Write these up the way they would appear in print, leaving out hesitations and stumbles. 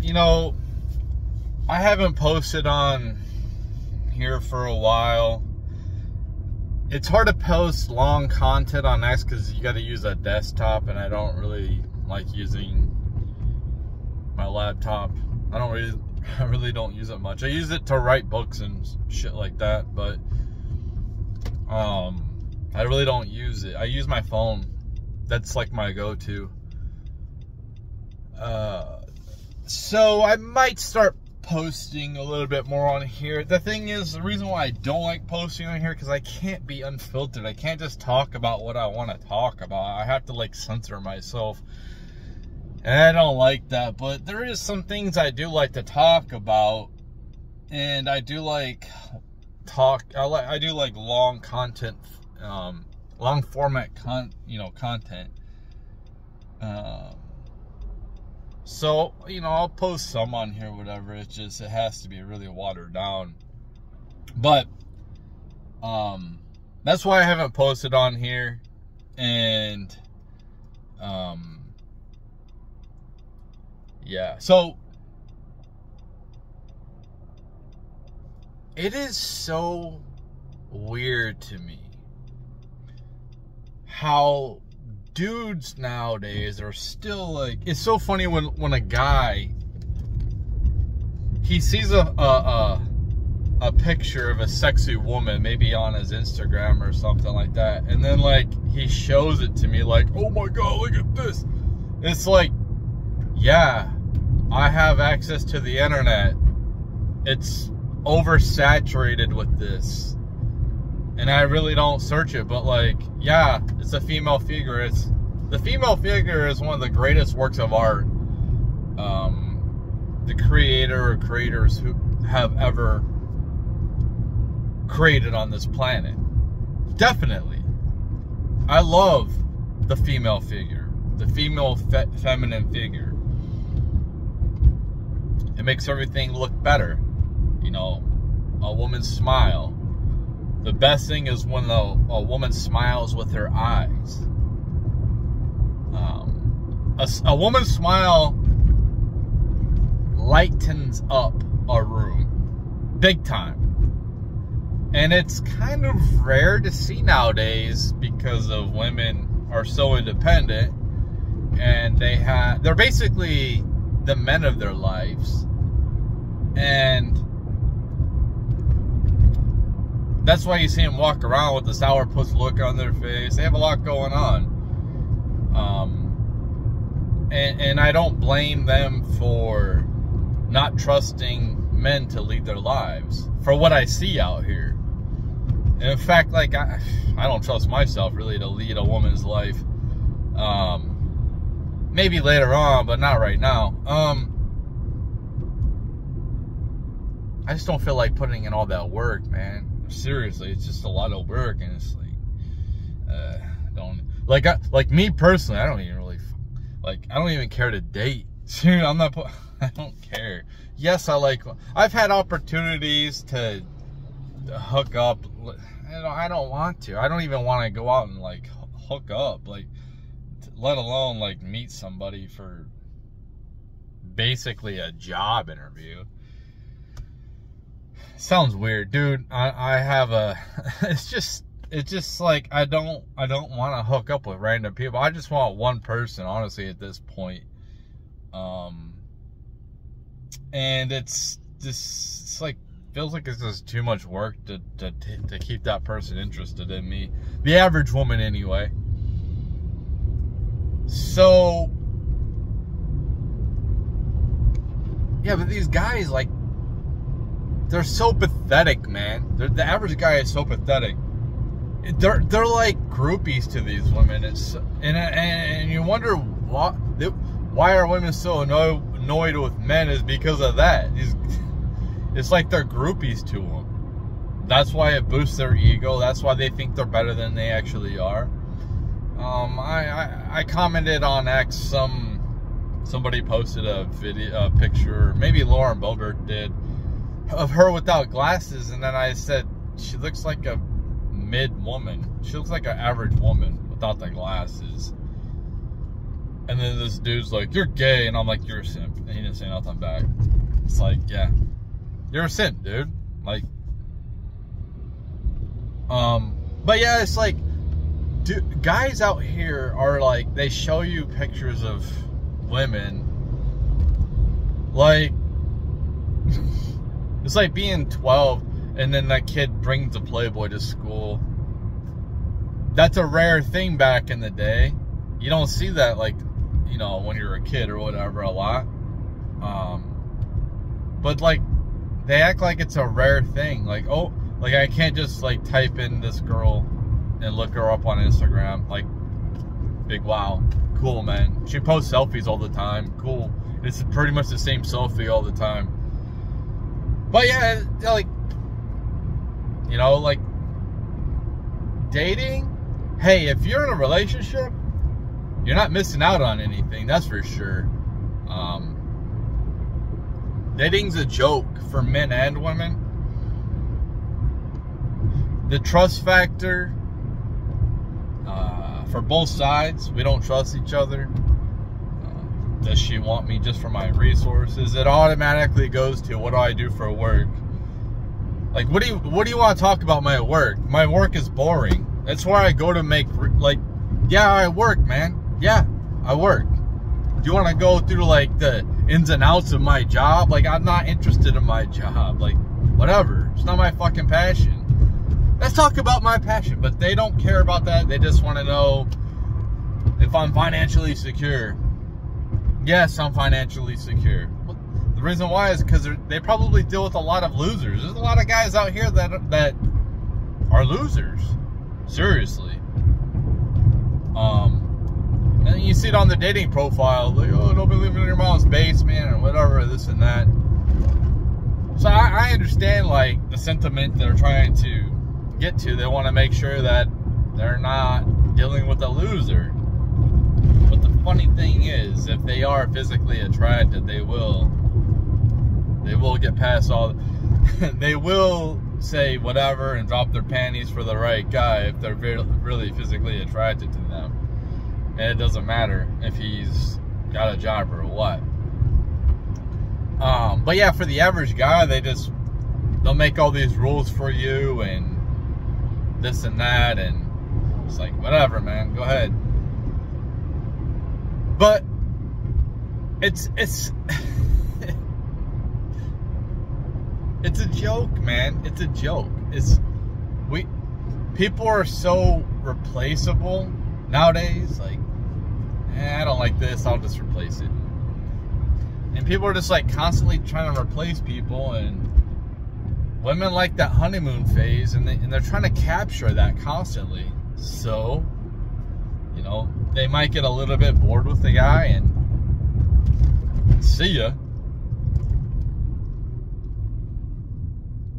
you know, I haven't posted on here for a while. It's hard to post long content on X because you got to use a desktop, and I don't really like using my laptop. I really don't use it much. I use it to write books and shit like that, but I really don't use it. I use my phone. That's like my go-to. So I might start posting a little bit more on here. The thing is, the reason why I don't like posting on here, because I can't be unfiltered. I can't just talk about what I want to talk about. I have to like censor myself, and I don't like that. But there is some things I do like to talk about, and I do like I do like long content, long format content. So, you know, I'll post some on here, whatever. It's just, it has to be really watered down. But, that's why I haven't posted on here. And, yeah. So, it is so weird to me how dudes nowadays are still like, it's so funny when a guy, he sees a picture of a sexy woman, maybe on his Instagram or something like that, and then like he shows it to me like, oh my god, look at this. It's like, yeah, I have access to the internet. It's oversaturated with this, and I really don't search it, but like, yeah, it's a female figure. The female figure is one of the greatest works of art the creator or creators who have ever created on this planet. Definitely. I love the female figure, the female feminine figure. It makes everything look better. You know, a woman's smile. The best thing is when a woman smiles with her eyes. A woman's smile lightens up a room. Big time. And it's kind of rare to see nowadays because of women are so independent. And they're basically the men of their lives. And that's why you see them walk around with the sourpuss look on their face. They have a lot going on. And I don't blame them for not trusting men to lead their lives. For what I see out here. And in fact, like, I don't trust myself really to lead a woman's life. Maybe later on, but not right now. I just don't feel like putting in all that work, man. Seriously, it's just a lot of work, and it's like, like me personally, I don't even really, like, I don't even care to date. I don't care. Yes, I've had opportunities to hook up. I don't want to. I don't even want to go out and like hook up, like, let alone like meet somebody for basically a job interview. Sounds weird, dude. I have a it's just like I don't want to hook up with random people. I just want one person, honestly, at this point. And it's like, feels like it's just too much work to keep that person interested in me. The average woman anyway. So yeah, but these guys, like, they're so pathetic, man. The average guy is so pathetic. They're like groupies to these women. And you wonder why are women so annoyed with men? Is because of that. It's like they're groupies to them. That's why it boosts their ego. That's why they think they're better than they actually are. I commented on X. Somebody posted a picture, maybe Lauren Boebert did, of her without glasses, and then I said she looks like a mid woman. She looks like an average woman without the glasses. And then this dude's like, you're gay. And I'm like, you're a simp. And he didn't say nothing back. It's like, yeah, you're a simp, dude. Like, but yeah, it's like, dude, guys out here are like, they show you pictures of women. Like, it's like being 12 and then that kid brings a Playboy to school. That's a rare thing back in the day. You don't see that, like, you know, when you're a kid or whatever, a lot. But like, they act like it's a rare thing. Like, oh, like I can't just like type in this girl and look her up on Instagram. Like, big wow, cool, man. She posts selfies all the time. Cool. It's pretty much the same selfie all the time. But yeah, like, you know, like, dating, hey, if you're in a relationship, you're not missing out on anything, that's for sure. Dating's a joke for men and women. The trust factor, for both sides, we don't trust each other. Does she want me just for my resources? It automatically goes to, what do I do for work? Like, what do you want to talk about my work? My work is boring. That's where I go to make, like, yeah, I work, man. Yeah, I work. Do you want to go through, like, the ins and outs of my job? Like, I'm not interested in my job. Like, whatever. It's not my fucking passion. Let's talk about my passion. But they don't care about that. They just want to know if I'm financially secure. Yes, I'm financially secure. The reason why is because they probably deal with a lot of losers. There's a lot of guys out here that are losers. Seriously. And you see it on the dating profile, like, oh, don't be living in your mom's basement or whatever, this and that. So I understand, like, the sentiment they're trying to get to. They want to make sure that they're not dealing with a loser. But the funny thing is, if they are physically attracted, they will get past all. They will say whatever and drop their panties for the right guy if they're really physically attracted to them. And it doesn't matter if he's got a job or what. But yeah, for the average guy, they'll make all these rules for you and this and that, and it's like, whatever, man, go ahead. But it's it's a joke, man. It's a joke. People are so replaceable nowadays. Like, I don't like this, I'll just replace it. And people are just like constantly trying to replace people, and women like that honeymoon phase, and they're trying to capture that constantly. So, you know, they might get a little bit bored with the guy and see ya.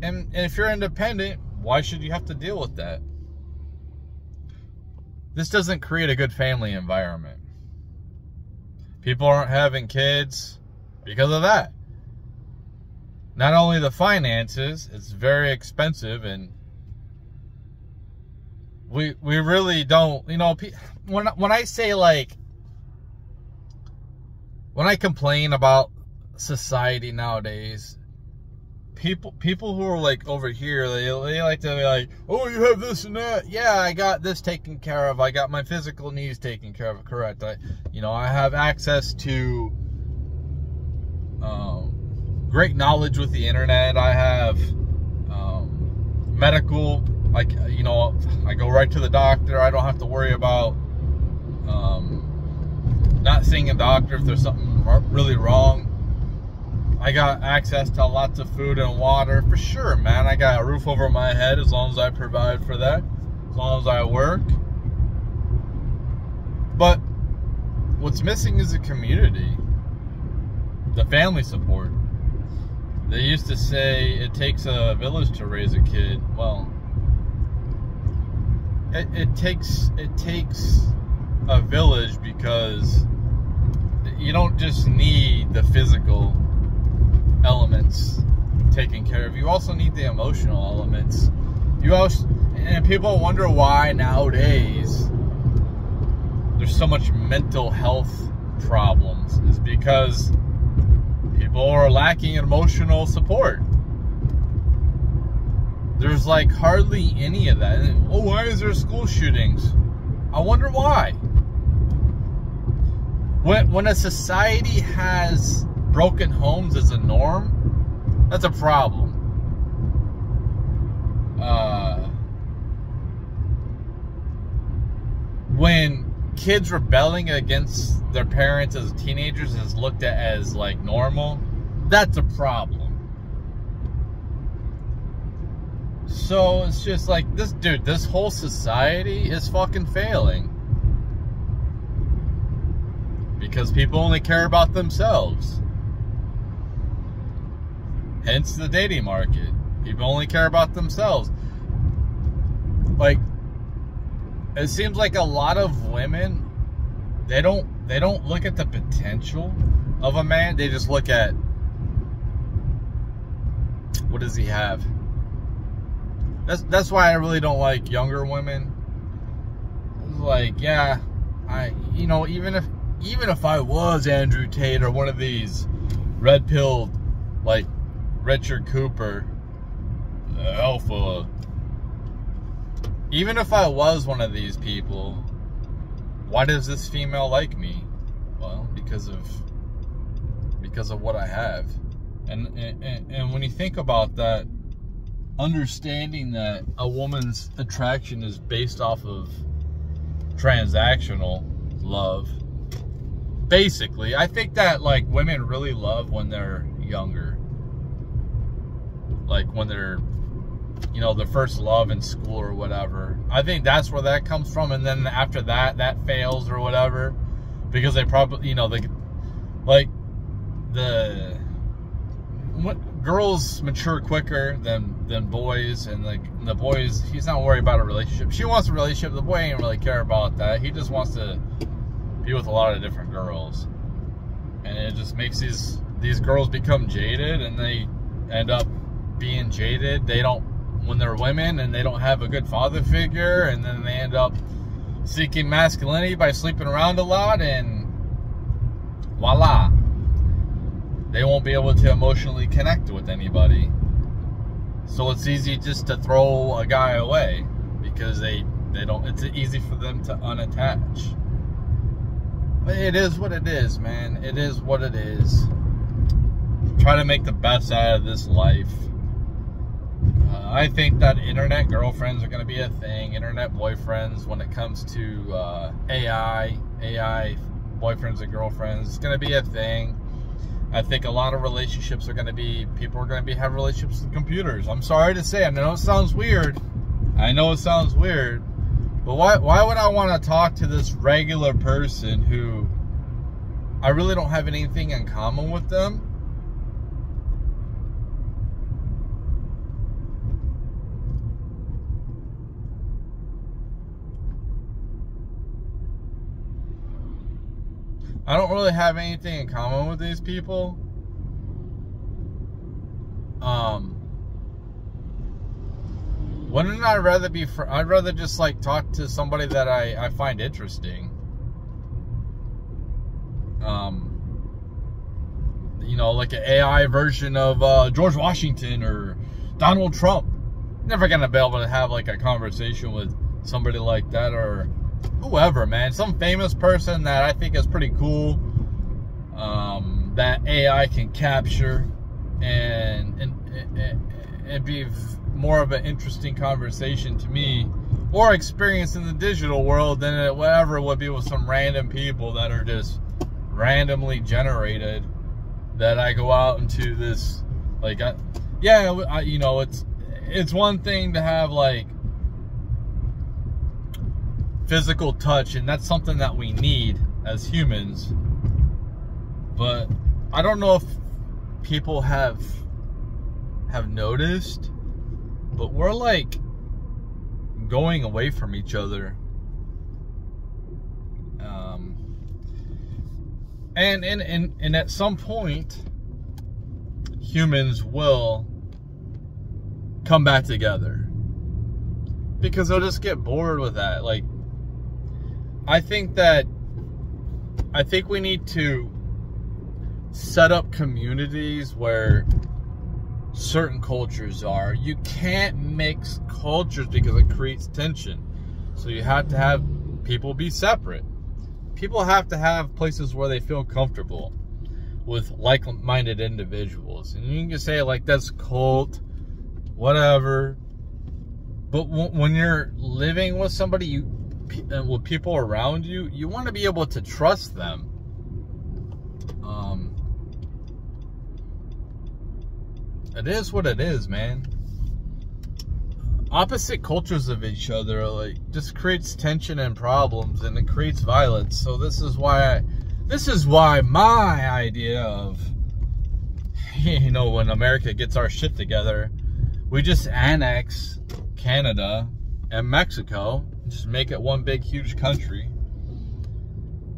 And if you're independent, why should you have to deal with that? This doesn't create a good family environment. People aren't having kids because of that. Not only the finances, it's very expensive, and we really don't, you know, when I say, like, when I complain about society nowadays, people who are like over here, they like to be like, oh, you have this and that. Yeah, I got this taken care of. I got my physical needs taken care of. Correct. I have access to great knowledge with the internet. I have medical, like, you know, I go right to the doctor. I don't have to worry about not seeing a doctor if there's something really wrong. I got access to lots of food and water, for sure, man. I got a roof over my head as long as I provide for that, as long as I work. But what's missing is the community, the family support. They used to say it takes a village to raise a kid. Well, it takes a village, because you don't just need the physical elements taken care of. You also need the emotional elements. And people wonder why nowadays there's so much mental health problems is because people are lacking emotional support. There's like hardly any of that. Oh, why is there school shootings? I wonder why. When a society has broken homes as a norm, that's a problem. When kids rebelling against their parents as teenagers is looked at as like normal, that's a problem. So it's just like, this whole society is fucking failing. Because people only care about themselves. Hence the dating market. People only care about themselves. Like, it seems like a lot of women, they don't look at the potential of a man. They just look at, what does he have? That's why I really don't like younger women. It's like, yeah, even if I was Andrew Tate or one of these red-pilled, like Richard Cooper, alpha. Even if I was one of these people, why does this female like me? Well, because of what I have. And when you think about that, understanding that a woman's attraction is based off of transactional love. Basically, I think that like women really love when they're younger. Like when they're, their first love in school or whatever. I think that's where that comes from. And then after that fails or whatever. Because they probably, girls mature quicker than boys. And like the boys, he's not worried about a relationship. She wants a relationship. The boy ain't really care about that. He just wants to be with a lot of different girls. And it just makes these girls become jaded, and they end up being jaded. When they're women and they don't have a good father figure, and then they end up seeking masculinity by sleeping around a lot, and voila, they won't be able to emotionally connect with anybody. So it's easy just to throw a guy away because they don't, it's easy for them to unattach. But it is what it is, man. It is what it is. Try to make the best out of this life. I think that internet girlfriends are going to be a thing. Internet boyfriends, when it comes to AI boyfriends and girlfriends, it's going to be a thing. I think a lot of relationships are going to be, people are going to have relationships with computers. I'm sorry to say, I know it sounds weird. But why would I want to talk to this regular person who I really don't have anything in common with them? I don't really have anything in common with these people. Wouldn't I rather be? I'd rather just like talk to somebody that I find interesting. Like an AI version of George Washington or Donald Trump. Never gonna be able to have like a conversation with somebody like that, or whoever, man. Some famous person that I think is pretty cool, that AI can capture and be more of an interesting conversation to me, or experience in the digital world than whatever it would be with some random people that are just randomly generated, that I go out into this, like, it's one thing to have like physical touch, and that's something that we need as humans, but I don't know if people have noticed, but we're like going away from each other, and at some point humans will come back together, because they'll just get bored with that. Like, I think that I think we need to set up communities where certain cultures are. You can't mix cultures because it creates tension. So you have to have people be separate. People have to have places where they feel comfortable with like-minded individuals. And you can say, like, that's cult, whatever. But when you're living with somebody, and with people around you, you want to be able to trust them. It is what it is, man. Opposite cultures of each other, like, just creates tension and problems, and it creates violence. So this is why my idea of, you know, when America gets our shit together, we just annex Canada and Mexico, just make it one big huge country,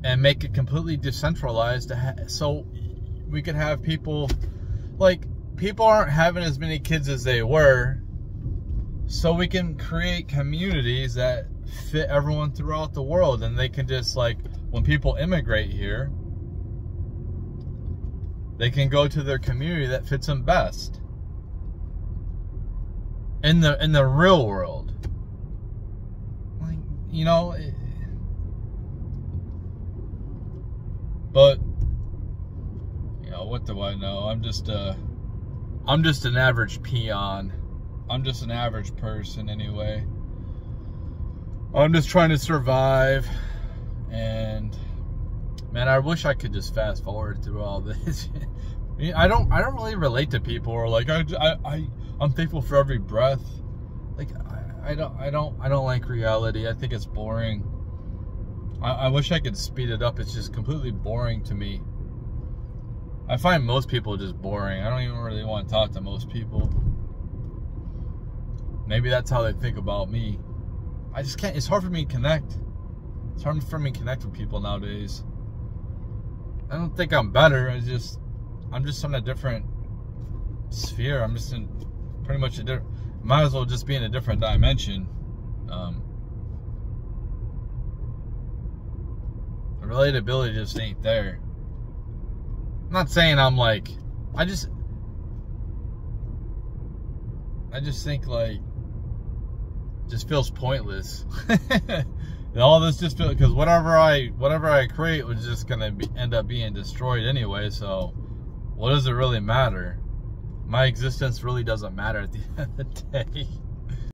and make it completely decentralized, so we could have people, like, people aren't having as many kids as they were, so we can create communities that fit everyone throughout the world. And they can just, like, when people immigrate here, they can go to their community that fits them best in the real world. Like, you know, but, you know, what do I know? I'm just an average peon. I'm just an average person anyway. I'm just trying to survive. And man, I wish I could just fast forward through all this. I don't really relate to people who are like, I'm thankful for every breath. Like, I don't like reality. I think it's boring. I wish I could speed it up. It's just completely boring to me. I find most people just boring. I don't even really want to talk to most people. Maybe that's how they think about me. I just can't. It's hard for me to connect. It's hard for me to connect with people nowadays. I don't think I'm better. I'm just in a different sphere. I'm just in pretty much a different. Might as well just be in a different dimension. The relatability just ain't there. I'm not saying I'm like, I just think, like, just feels pointless. And all this just feels, because whatever I create was just gonna end up being destroyed anyway. So what does it really matter? My existence really doesn't matter at the end of the day.